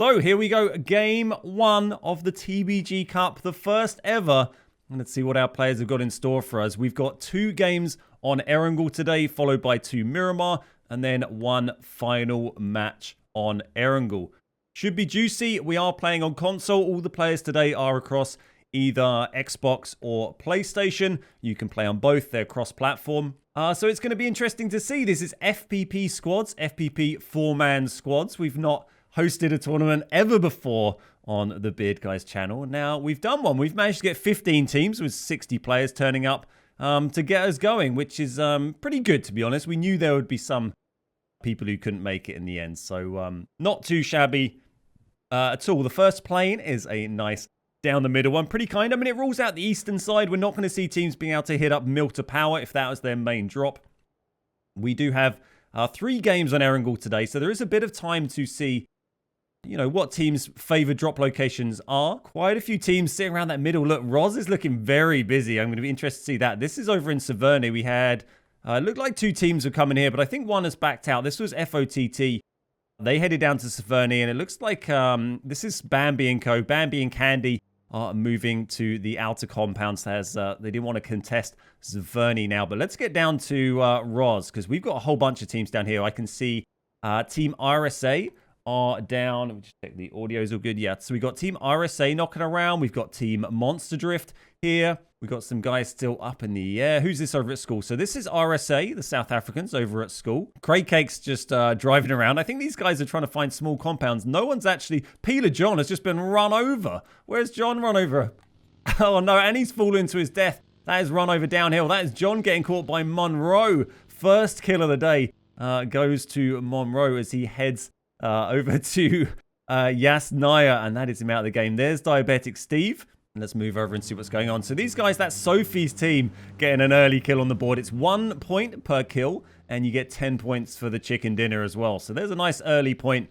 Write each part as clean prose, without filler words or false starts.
So here we go, game 1 of the TBG Cup, the first ever. And let's see what our players have got in store for us. We've got 2 games on Erangel today, followed by 2 Miramar, and then 1 final match on Erangel. Should be juicy. We are playing on console. All the players today are across either Xbox or PlayStation. You can play on both. They're cross-platform. So it's going to be interesting to see. This is FPP squads, FPP 4-man squads. We've not hosted a tournament ever before on the Beard Guys channel. Now, we've done one. We've managed to get 15 teams with 60 players turning up to get us going, which is pretty good, to be honest. We knew there would be some people who couldn't make it in the end. So not too shabby at all. The first plane is a nice down the middle one. Pretty kind. I mean, it rules out the eastern side. We're not going to see teams being able to hit up Mill to Power if that was their main drop. We do have 3 games on Erangel today, so there is a bit of time to see, you know, what teams' favored drop locations are. Quite a few teams sitting around that middle. Look, Roz is looking very busy. I'm going to be interested to see that. This is over in Saverne. We had, it looked like 2 teams were coming here, but I think one has backed out. This was FOTT. They headed down to Saverne, and it looks like this is Bambi and Co. Bambi and Candy are moving to the outer compounds as they didn't want to contest Saverne now. But let's get down to Roz, because we've got a whole bunch of teams down here. I can see Team RSA are down. Let me just check the audio's all good. Yeah, so we got Team RSA knocking around. We've got Team Monster Drift here. We've got some guys still up in the air. Who's this over at school? So this is RSA, the South Africans over at school. Craig Cake's just driving around. I think these guys are trying to find small compounds. No one's actually... Peeler John has just been run over. Where's John run over? Oh no, and he's fallen to his death. That is run over downhill. That is John getting caught by Monroe. First kill of the day goes to Monroe as he heads over to Yasnaya, and that is him out of the game. There's Diabetic Steve. Let's move over and see what's going on. So these guys, that's Sophie's team getting an early kill on the board. It's 1 point per kill, and you get 10 points for the chicken dinner as well. So there's a nice early point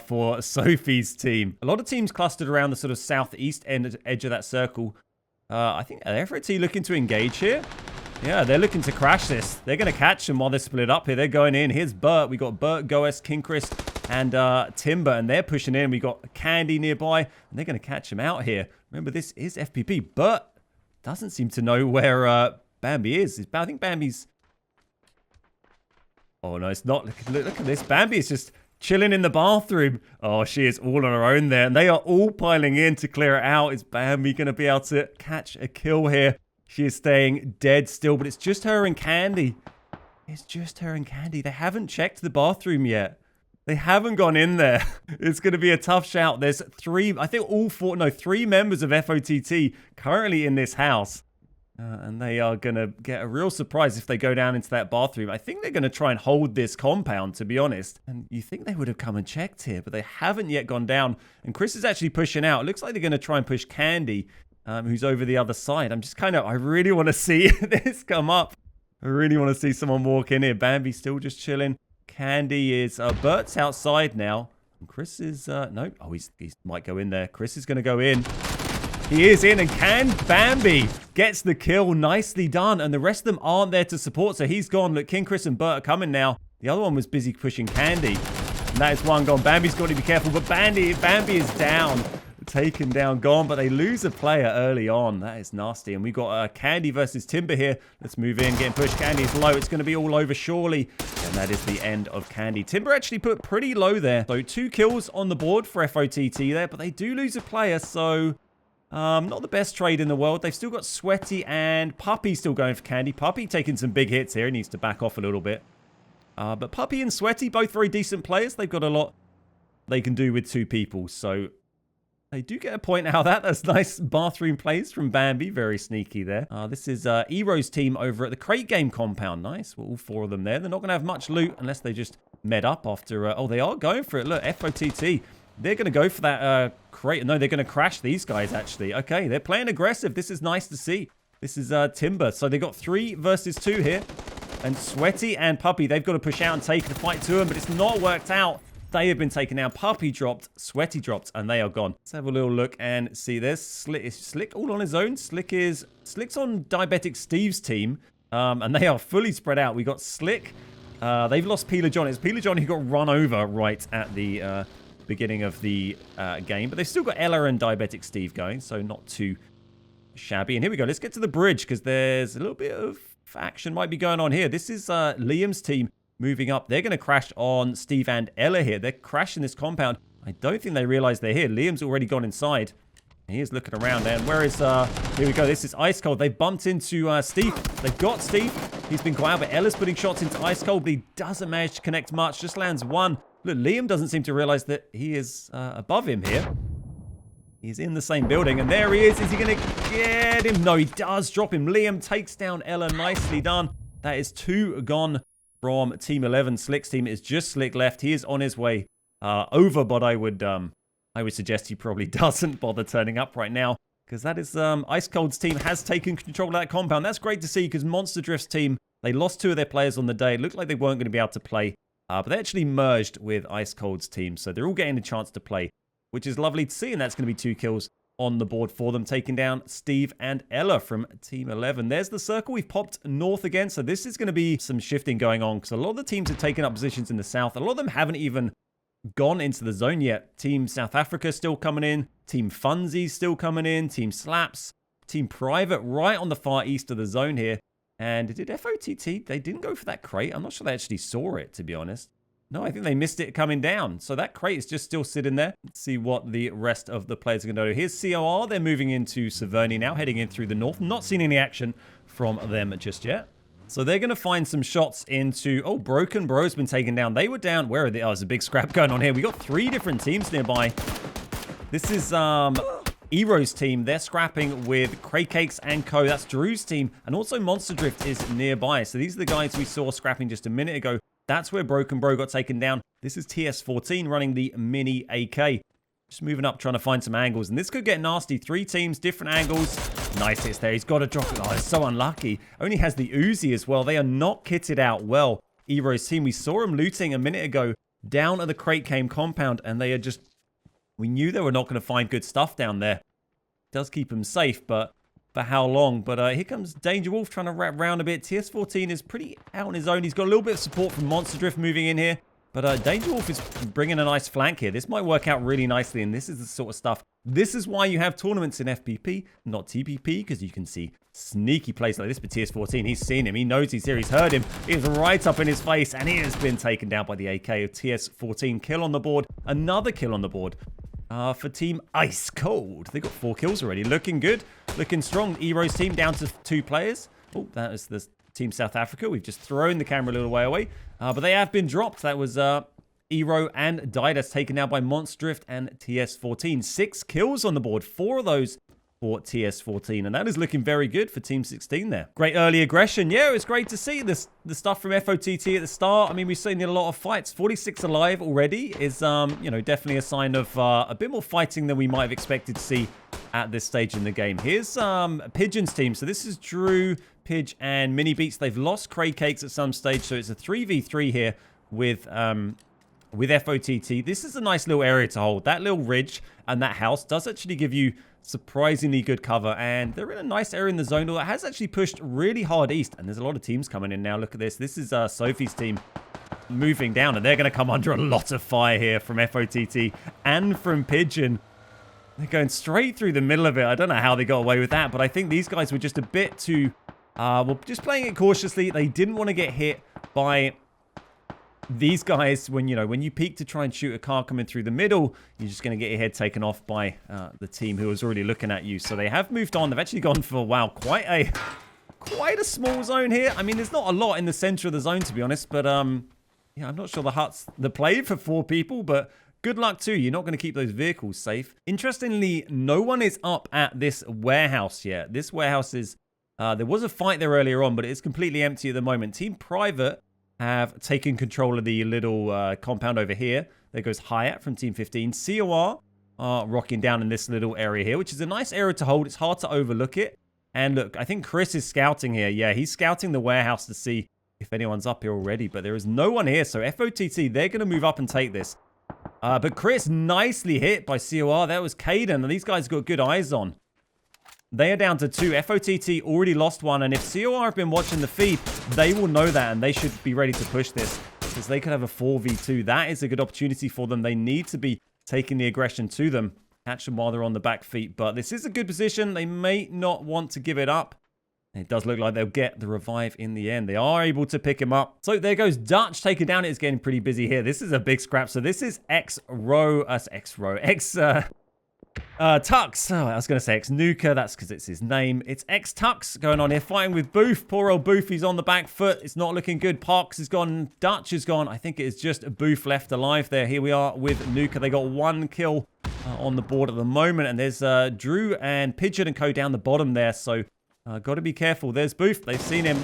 for Sophie's team. A lot of teams clustered around the sort of southeast edge of that circle. I think, are FOT looking to engage here? Yeah, they're looking to crash this. They're going to catch them while they're split up here. They're going in. Here's Bert. We got Bert, Goes, King Chris, and Timber, and they're pushing in. We got Candy nearby, and they're going to catch him out here. Remember, this is FPP. Bert doesn't seem to know where Bambi is. I think Bambi's... Oh, no, it's not. Look at this. Bambi is just chilling in the bathroom. Oh, she is all on her own there, and they are all piling in to clear it out. Is Bambi going to be able to catch a kill here? She is staying dead still, but it's just her and Candy. It's just her and Candy. They haven't checked the bathroom yet. They haven't gone in there. It's going to be a tough shout. There's 3, I think 3 members of FOTT currently in this house. And they are going to get a real surprise if they go down into that bathroom. I think they're going to try and hold this compound, to be honest. And you think they would have come and checked here, but they haven't yet gone down. And Chris is actually pushing out. It looks like they're going to try and push Candy, who's over the other side. I'm just kind of, I really want to see this come up. I really want to see someone walk in here. Bambi's still just chilling. Candy is, Bert's outside now. And Chris is, no. Oh, he might go in there. Chris is going to go in. He is in, and Bambi gets the kill. Nicely done. And the rest of them aren't there to support, so he's gone. Look, King Chris and Bert are coming now. The other one was busy pushing Candy. And that is one gone. Bambi's got to be careful, but Bambi is down. Taken down, gone, but they lose a player early on. That is nasty. And we've got Candy versus Timber here. Let's move in, getting pushed. Candy is low. It's going to be all over, surely. And that is the end of Candy. Timber actually put pretty low there. So 2 kills on the board for FOTT there, but they do lose a player, so not the best trade in the world. They've still got Sweaty and Puppy still going for Candy. Puppy taking some big hits here. He needs to back off a little bit. But Puppy and Sweaty, both very decent players. They've got a lot they can do with 2 people, so... They do get a point out of that. That's nice bathroom plays from Bambi. Very sneaky there. This is Ero's team over at the Crate Game compound. Nice. Well, all 4 of them there. They're not going to have much loot unless they just med up after... oh, they are going for it. Look, FOTT. They're going to go for that crate. No, they're going to crash these guys, actually. Okay, they're playing aggressive. This is nice to see. This is Timber. So they got 3 versus 2 here. And Sweaty and Puppy, they've got to push out and take the fight to them, but it's not worked out. They have been taken down. Puppy dropped, Sweaty dropped, and they are gone. Let's have a little look and see this. Slick all on his own. Slick's on Diabetic Steve's team, and they are fully spread out. We got Slick. They've lost Peeler John. It's Peeler John who got run over right at the beginning of the game. But they've still got Ella and Diabetic Steve going, so not too shabby. And here we go. Let's get to the bridge because there's a little bit of action might be going on here. This is Liam's team moving up. They're going to crash on Steve and Ella here. They're crashing this compound. I don't think they realize they're here. Liam's already gone inside. He is looking around there. And where is, here we go. This is Ice Cold. They bumped into Steve. They've got Steve. He's been quiet, but Ella's putting shots into Ice Cold, but he doesn't manage to connect much. Just lands one. Look, Liam doesn't seem to realize that he is above him here. He's in the same building, and there he is. Is he going to get him? No, he does drop him. Liam takes down Ella. Nicely done. That is 2 gone from Team 11. Slick's team is just Slick left. He is on his way over, but I would suggest he probably doesn't bother turning up right now, because that is Ice Cold's team has taken control of that compound. That's great to see, because Monster Drift's team, they lost 2 of their players on the day. It looked like they weren't going to be able to play, but they actually merged with Ice Cold's team, so they're all getting a chance to play, which is lovely to see, and that's going to be 2 kills on the board for them, taking down Steve and Ella from Team 11. There's the circle. We've popped north again, so this is going to be some shifting going on, because a lot of the teams have taken up positions in the south. A lot of them haven't even gone into the zone yet. Team South Africa still coming in. Team Funzy still coming in. Team Slaps. Team Private right on the far east of the zone here. And did FOTT? They didn't go for that crate. I'm not sure they actually saw it, to be honest. No, I think they missed it coming down. So that crate is just still sitting there. Let's see what the rest of the players are going to do. Here's COR. They're moving into Severny now, heading in through the north. Not seeing any action from them just yet. So they're going to find some shots into... Oh, Broken Bro's been taken down. They were down... Where are they? Oh, there's a big scrap going on here. We got 3 different teams nearby. This is Ero's team. They're scrapping with Cray Cakes and Co. That's Drew's team. And also Monster Drift is nearby. So these are the guys we saw scrapping just a minute ago. That's where Broken Bro got taken down. This is TS14 running the Mini AK. Just moving up, trying to find some angles. And this could get nasty. 3 teams, different angles. Nice hits there. He's got to drop it. Oh, it's so unlucky. Only has the Uzi as well. They are not kitted out well. Ero's team, we saw him looting a minute ago down at the Crate Came compound. And they are just... We knew they were not going to find good stuff down there. Does keep them safe, but for how long? But here comes Danger Wolf trying to wrap round a bit. TS14 is pretty out on his own. He's got a little bit of support from Monster Drift moving in here. But Danger Wolf is bringing a nice flank here. This might work out really nicely, and this is the sort of stuff. This is why you have tournaments in FPP, not TPP, because you can see sneaky plays like this. But TS14, he's seen him. He knows he's here. He's heard him. He's right up in his face, and he has been taken down by the AK of TS14. Kill on the board. Another kill on the board. For Team Ice Cold. They got 4 kills already. Looking good. Looking strong. Ero's team down to 2 players. Oh, that is the Team South Africa. We've just thrown the camera a little way away. But they have been dropped. That was Ero and Didas taken out by Monster Drift and TS14. 6 kills on the board. 4 of those for TS14. And that is looking very good for Team 16 there. Great early aggression. Yeah, it was great to see this. The stuff from FOTT at the start. I mean, we've seen a lot of fights. 46 alive already is, you know, definitely a sign of a bit more fighting than we might have expected to see at this stage in the game. Here's Pigeon's team. So this is Drew, Pidge, and Mini Beats. They've lost Cray Cakes at some stage, so it's a 3v3 here with FOTT. This is a nice little area to hold. That little ridge and that house does actually give you surprisingly good cover, and they're in a nice area in the zone that has actually pushed really hard east, and there's a lot of teams coming in now. Look at this. This is Sophie's team moving down, and they're going to come under a lot of fire here from FOTT and from Pigeon. They're going straight through the middle of it. I don't know how they got away with that, but I think these guys were just a bit too, well, just playing it cautiously. They didn't want to get hit by these guys. When you peek to try and shoot a car coming through the middle, you're just going to get your head taken off by the team who was already looking at you. So they have moved on. They've actually gone for, wow, quite a small zone here. I mean, there's not a lot in the center of the zone, to be honest, but yeah, I'm not sure the hut's the play for 4 people, but good luck too. You're not going to keep those vehicles safe. Interestingly, no one is up at this warehouse yet. This warehouse is, there was a fight there earlier on, but it's completely empty at the moment. Team Private have taken control of the little compound over here. There goes Hyatt from Team 15. COR are rocking down in this little area here, which is a nice area to hold. It's hard to overlook it. And look, I think Chris is scouting here. Yeah, he's scouting the warehouse to see if anyone's up here already, but there is no one here. So FOTT, they're going to move up and take this. But Chris, nicely hit by COR. That was Caden, and these guys got good eyes on. They are down to 2. FOTT already lost 1, and if COR have been watching the feed, they will know that, and they should be ready to push this, because they could have a 4v2. That is a good opportunity for them. They need to be taking the aggression to them. Catch them while they're on the back feet. But this is a good position. They may not want to give it up. It does look like they'll get the revive in the end. They are able to pick him up. So there goes Dutch taken down. It's getting pretty busy here. This is a big scrap. So this is Tux. Oh, I was going to say X-Nuka. That's because it's his name. It's X-Tux going on here, fighting with Booth. Poor old Booth. He's on the back foot. It's not looking good. Parks is gone. Dutch is gone. I think it is just Booth left alive there. Here we are with Nuka. They got 1 kill on the board at the moment. And there's Drew and Pigeon and Co down the bottom there. So got to be careful. There's Booth. They've seen him.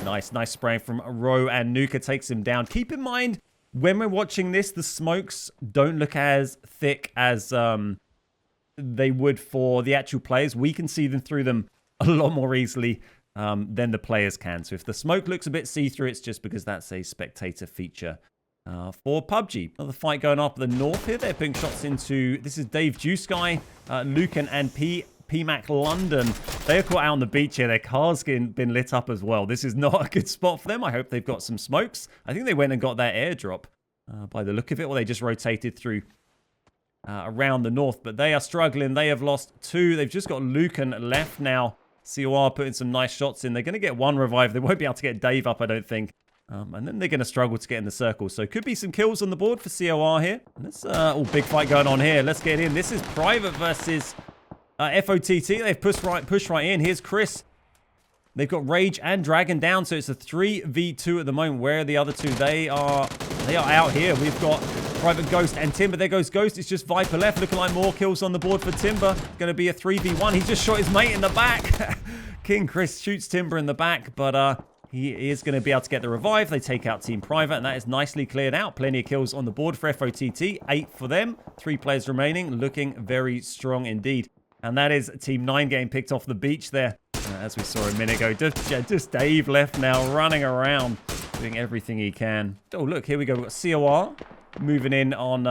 Nice spraying from Rowe, and Nuka takes him down. Keep in mind, when we're watching this, the smokes don't look as thick as they would for the actual players. We can see them through them a lot more easily than the players can. So if the smoke looks a bit see-through, it's just because that's a spectator feature for PUBG. Another fight going up the north here. They're putting shots into... This is Dave Juice Guy, Lucan, and PMAC London. They are caught out on the beach here. Their car's been lit up as well. This is not a good spot for them. I hope they've got some smokes. I think they went and got that airdrop by the look of it, or they just rotated through around the north. But they are struggling. They have lost 2. They've just got Lucan left now. COR putting some nice shots in. They're going to get 1 revive. They won't be able to get Dave up, I don't think. And then they're going to struggle to get in the circle. So could be some kills on the board for COR here. Let's, big fight going on here. Let's get in. This is Private versus... FOTT, they've pushed right in. Here's Chris. They've got Rage and Dragon down, so it's a 3v2 at the moment. Where are the other 2? They are out here. We've got Private Ghost and Timber. There goes Ghost. It's just Viper left. Looking like more kills on the board for Timber. Going to be a 3v1. He just shot his mate in the back. King Chris shoots Timber in the back, but he is going to be able to get the revive. They take out Team Private, and that is nicely cleared out. Plenty of kills on the board for FOTT. 8 for them. 3 players remaining. Looking very strong indeed. And that is Team 9 getting picked off the beach there, as we saw a minute ago. Just Dave left now, running around, doing everything he can. Oh, look, here we go. We've got COR moving in on,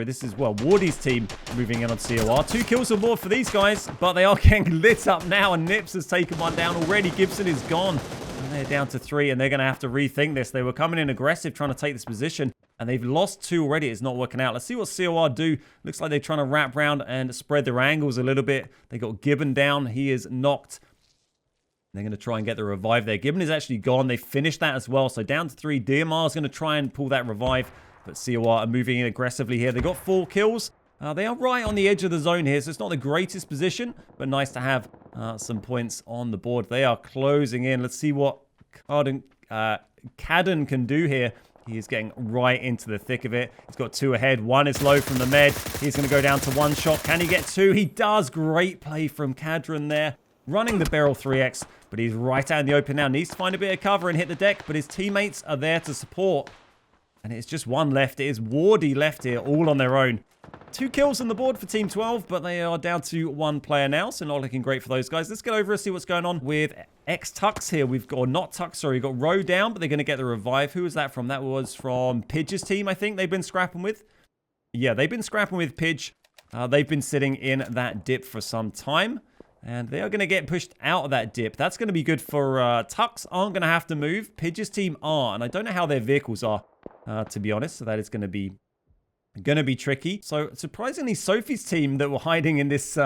this is, Wardy's team moving in on COR. 2 kills on board for these guys, but they are getting lit up now, and Nips has taken one down already. Gibson is gone. And they're down to 3, and they're going to have to rethink this. They were coming in aggressive, trying to take this position. And they've lost 2 already. It's not working out. Let's see what COR do. Looks like they're trying to wrap around and spread their angles a little bit. They got Gibbon down. He is knocked. They're going to try and get the revive there. Gibbon is actually gone. They finished that as well. So down to 3. Dearmar's going to try and pull that revive. But COR are moving in aggressively here. They got 4 kills. They are right on the edge of the zone here. So it's not the greatest position. But nice to have some points on the board. They are closing in. Let's see what Cadden can do here. He is getting right into the thick of it. He's got 2 ahead. 1 is low from the med. He's going to go down to 1 shot. Can he get 2? He does. Great play from Cadron there. Running the barrel 3x, but he's right out in the open now. Needs to find a bit of cover and hit the deck, but his teammates are there to support. And it's just 1 left. It is Wardy left here, all on their own. 2 kills on the board for Team 12, but they are down to 1 player now, so not looking great for those guys. Let's get over and see what's going on with X-Tux here. We've got, or not Tux, sorry, we've got Row down, but they're going to get the revive. Who was that from? That was from Pidge's team, I think they've been scrapping with. Yeah, they've been scrapping with Pidge. They've been sitting in that dip for some time, and they are going to get pushed out of that dip. That's going to be good for Tux. Aren't going to have to move. Pidge's team are, and I don't know how their vehicles are, to be honest, so that is going to be tricky. So surprisingly, Sophie's team that were hiding in this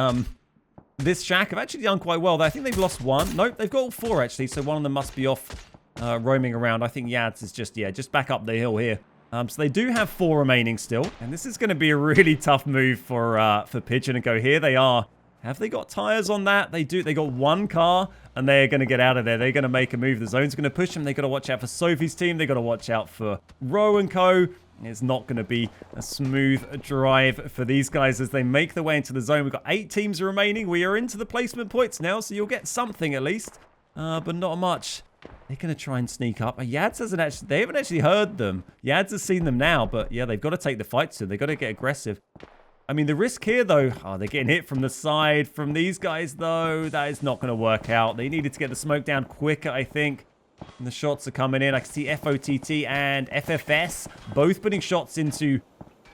this shack have actually done quite well. I think they've lost 1. Nope, they've got all 4 actually. So one of them must be off roaming around. I think Yads is just back up the hill here. So they do have 4 remaining still, and this is going to be a really tough move for Pigeon and Go. Here they are. Have they got tires on that? They do. They got 1 car, and they're going to get out of there. They're going to make a move. The zone's going to push them. They got to watch out for Sophie's team. They got to watch out for Row and Co. It's not going to be a smooth drive for these guys as they make their way into the zone. We've got 8 teams remaining. We are into the placement points now, so you'll get something at least, but not much. They're going to try and sneak up. Yads hasn't actually, they haven't actually heard them. Yads has seen them now, but yeah, they've got to take the fight soon. They've got to get aggressive. I mean, the risk here, though, they're getting hit from the side. From these guys, though, that is not going to work out. They needed to get the smoke down quicker, I think. And the shots are coming in. I can see FOTT and FFS both putting shots into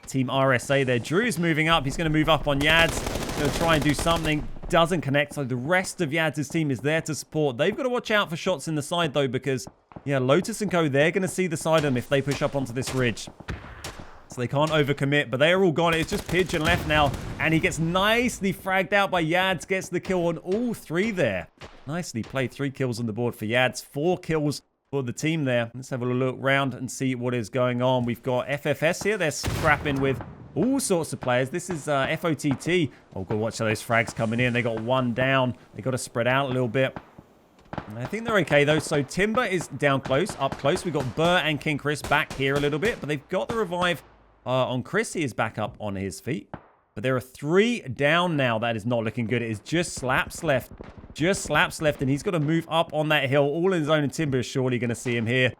Team RSA there. Drew is moving up. He's going to move up on Yads. Going to try and do something. Doesn't connect. So the rest of Yads' team is there to support. They've got to watch out for shots in the side, though, because, yeah, Lotus and Co., they're going to see the side of them if they push up onto this ridge. So they can't overcommit, but they are all gone. It's just Pigeon left now, and he gets nicely fragged out by Yads. Gets the kill on all 3 there. Nicely played. 3 kills on the board for Yads. 4 kills for the team there. Let's have a look round and see what is going on. We've got FFS here. They're scrapping with all sorts of players. This is FOTT. Oh, go watch those frags coming in. They got 1 down. They got to spread out a little bit. I think they're okay, though. So Timber is down close, up close. We've got Burr and King Chris back here a little bit, but they've got the revive on Chris. He is back up on his feet. But there are 3 down now. That is not looking good. It is just Slaps left. Just Slaps left, and he's got to move up on that hill. All in his own, and Timber is surely going to see him here.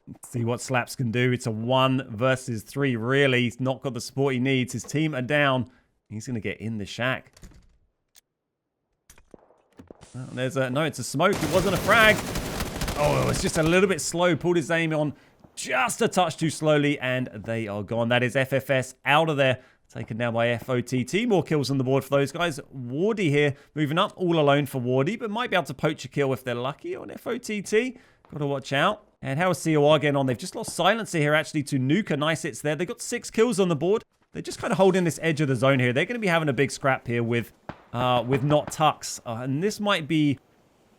Let's see what Slaps can do. It's a 1 versus 3, really. He's not got the support he needs. His team are down. He's going to get in the shack. Oh, there's a... No, it's a smoke. It wasn't a frag. Oh, it's just a little bit slow. Pulled his aim on just a touch too slowly, and they are gone. That is FFS out of there. Taken down by FOTT. More kills on the board for those guys. Wardy here, moving up all alone for Wardy, but might be able to poach a kill if they're lucky on FOTT. Got to watch out. And how is COR getting on? They've just lost Silencer here, actually, to Nuka. Nice hits there. They've got 6 kills on the board. They're just kind of holding this edge of the zone here. They're going to be having a big scrap here with not Tux. And this might be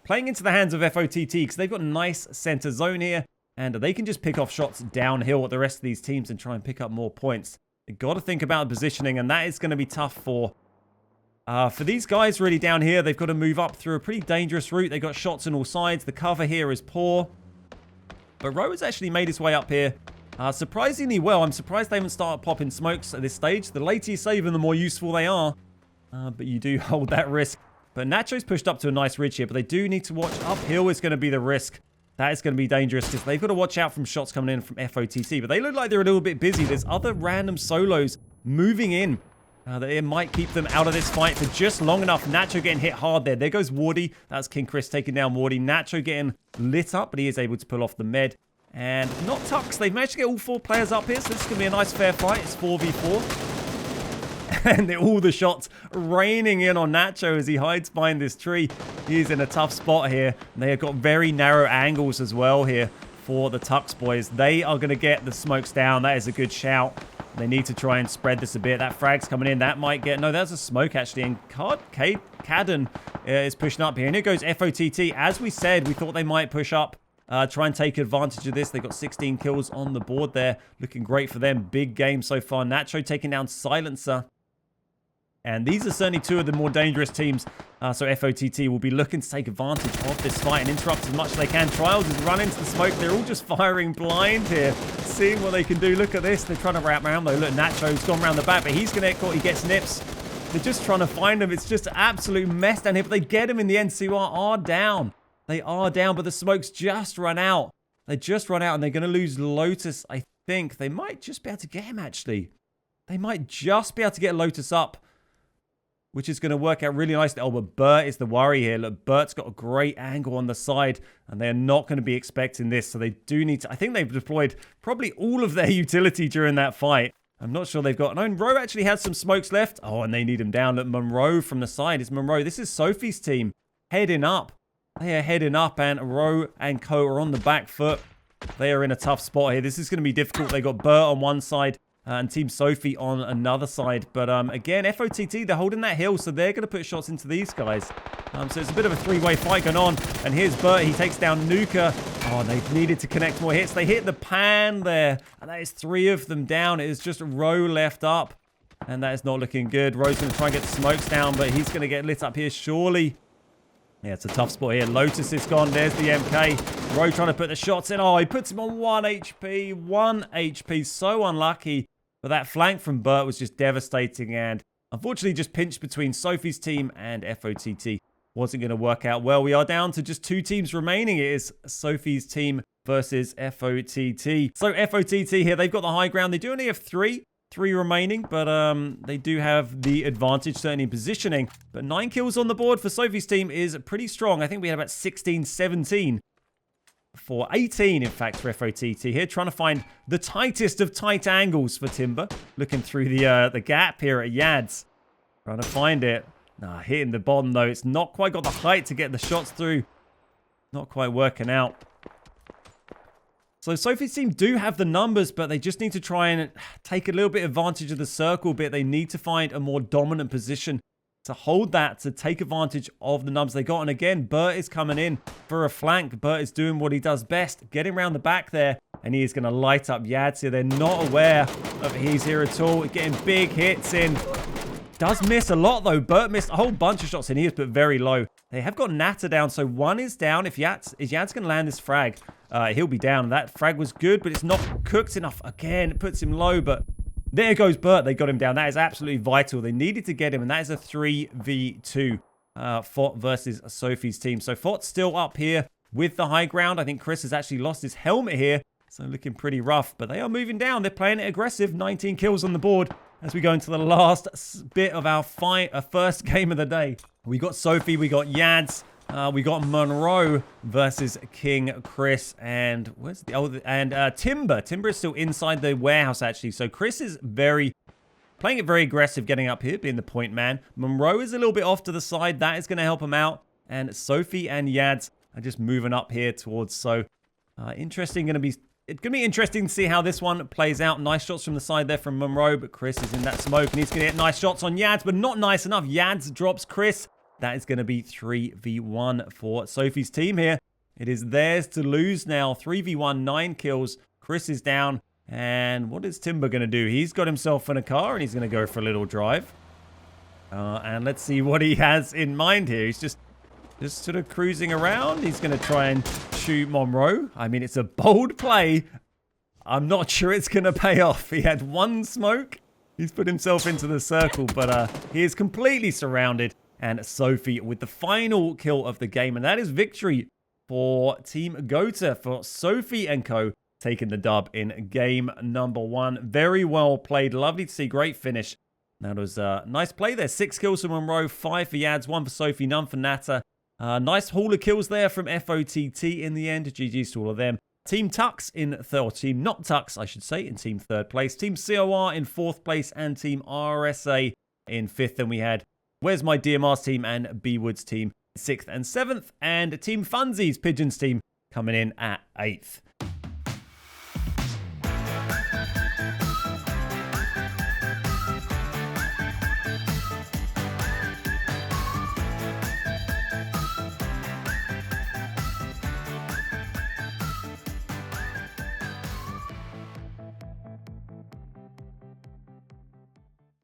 playing into the hands of FOTT because they've got a nice center zone here. And they can just pick off shots downhill at the rest of these teams and try and pick up more points. You've got to think about positioning, and that is going to be tough for these guys really down here. They've got to move up through a pretty dangerous route. They've got shots on all sides. The cover here is poor. But Rowe has actually made his way up here surprisingly well. I'm surprised they haven't started popping smokes at this stage. The later you save them, the more useful they are. But you do hold that risk. But Nacho's pushed up to a nice ridge here, but they do need to watch. Uphill is going to be the risk. That is going to be dangerous because they've got to watch out from shots coming in from FOTT. But they look like they're a little bit busy. There's other random solos moving in. That it might keep them out of this fight for just long enough. Nacho getting hit hard there. There goes Wardy. That's King Chris taking down Wardy. Nacho getting lit up, but he is able to pull off the med. And not Tux. They've managed to get all 4 players up here, so this is going to be a nice fair fight. It's 4v4. And all the shots raining in on Nacho as he hides behind this tree. He's in a tough spot here. And they have got very narrow angles as well here for the Tux boys. They are going to get the smokes down. That is a good shout. They need to try and spread this a bit. That frag's coming in. That might get... No, that's a smoke, actually. And Cadden is pushing up here. And here goes FOTT. As we said, we thought they might push up. Try and take advantage of this. They got 16 kills on the board there. Looking great for them. Big game so far. Nacho taking down Silencer. And these are certainly 2 of the more dangerous teams. So FOTT will be looking to take advantage of this fight and interrupt as much as they can. Trials is run into the smoke. They're all just firing blind here. Seeing what they can do. Look at this. They're trying to wrap around though. Look, Nacho's gone around the back, but he's going to get caught. He gets nips. They're just trying to find him. It's just an absolute mess down here. But they get him in the end. COR are down. They are down, but the smokes just run out. They just run out, and they're going to lose Lotus, I think. They might just be able to get him, actually. They might just be able to get Lotus up, which is going to work out really nicely. Oh, but Bert is the worry here. Look, Bert's got a great angle on the side, and they're not going to be expecting this, so they do need to... I think they've deployed probably all of their utility during that fight. I'm not sure they've got... No, Monroe actually has some smokes left. Oh, and they need him down. Look, Monroe from the side. It's Monroe. This is Sophie's team heading up. They are heading up, and Rowe and Co are on the back foot. They are in a tough spot here. This is going to be difficult. They got Bert on one side and Team Sophie on another side. But again, FOTT, they're holding that hill, so they're going to put shots into these guys. So it's a bit of a 3-way fight going on. And here's Bert. He takes down Nuka. Oh, they've needed to connect more hits. They hit the pan there, and that is 3 of them down. It is just Rowe left up, and that is not looking good. Rowe's going to try and get the smokes down, but he's going to get lit up here surely. Yeah, it's a tough spot here. Lotus is gone. There's the MK. Rowe trying to put the shots in. Oh, he puts him on 1 HP. 1 HP. So unlucky. But that flank from Bert was just devastating. And unfortunately, just pinched between Sophie's team and FOTT. Wasn't going to work out well. We are down to just 2 teams remaining. It is Sophie's team versus FOTT. So FOTT here, they've got the high ground. They do only have 3 remaining, but they do have the advantage, certainly in positioning. But 9 kills on the board for Sophie's team is pretty strong. I think we had about 16, 17 for 18, in fact, for FOTT here. Trying to find the tightest of tight angles for Timber. Looking through the gap here at Yads. Trying to find it. Nah, hitting the bottom, though. It's not quite got the height to get the shots through. Not quite working out. So Sophie's team do have the numbers, but they just need to try and take a little bit advantage of the circle bit. They need to find a more dominant position to hold that, to take advantage of the numbers they got. And again, Bert is coming in for a flank. Bert is doing what he does best, getting around the back there, and he is going to light up Yads here. They're not aware of he's here at all. Getting big hits in. Does miss a lot, though. Bert missed a whole bunch of shots in here, but very low. They have got Natter down, so one is down. If Yads going to land this frag, he'll be down. That frag was good, but it's not cooked enough. Again, it puts him low, but there goes Bert. They got him down. That is absolutely vital. They needed to get him, and that is a 3v2 Fort versus Sophie's team. So Fort's still up here with the high ground. I think Chris has actually lost his helmet here, so looking pretty rough, but they are moving down. They're playing it aggressive. 19 kills on the board as we go into the last bit of our fight, our first game of the day. We got Sophie, we got Yads, we got Monroe versus King Chris, and where's the Timber. Timber is still inside the warehouse actually. So Chris is playing it very aggressive, getting up here, being the point man. Monroe is a little bit off to the side. That is going to help him out, and Sophie and Yads are just moving up here towards. So it's going to be interesting to see how this one plays out. Nice shots from the side there from Monroe, but Chris is in that smoke, and he's going to get nice shots on Yads, but not nice enough. Yads drops Chris. That is going to be 3v1 for Sophie's team here. It is theirs to lose now. 3v1, 9 kills. Chris is down, and what is Timber going to do? He's got himself in a car, and he's going to go for a little drive. And let's see what he has in mind here. He's just sort of cruising around. He's going to try and shoot Monroe. I mean, it's a bold play. I'm not sure it's going to pay off. He had one smoke. He's put himself into the circle, but he is completely surrounded. And Sophie with the final kill of the game. And that is victory for Team Gota, for Sophie and co. taking the dub in game number 1. Very well played. Lovely to see. Great finish. That was a nice play there. 6 kills for Monroe, 5 for Yads, 1 for Sophie, none for Natter. Nice haul of kills there from FOTT in the end. GG's to all of them. Team Tux in third, or Team Not Tux, I should say, in team 3rd place. Team COR in 4th place, and Team RSA in 5th. Then we had Where's My DMR's team and B Wood's team 6th and 7th. And Team Funsies, Pigeon's team, coming in at 8th.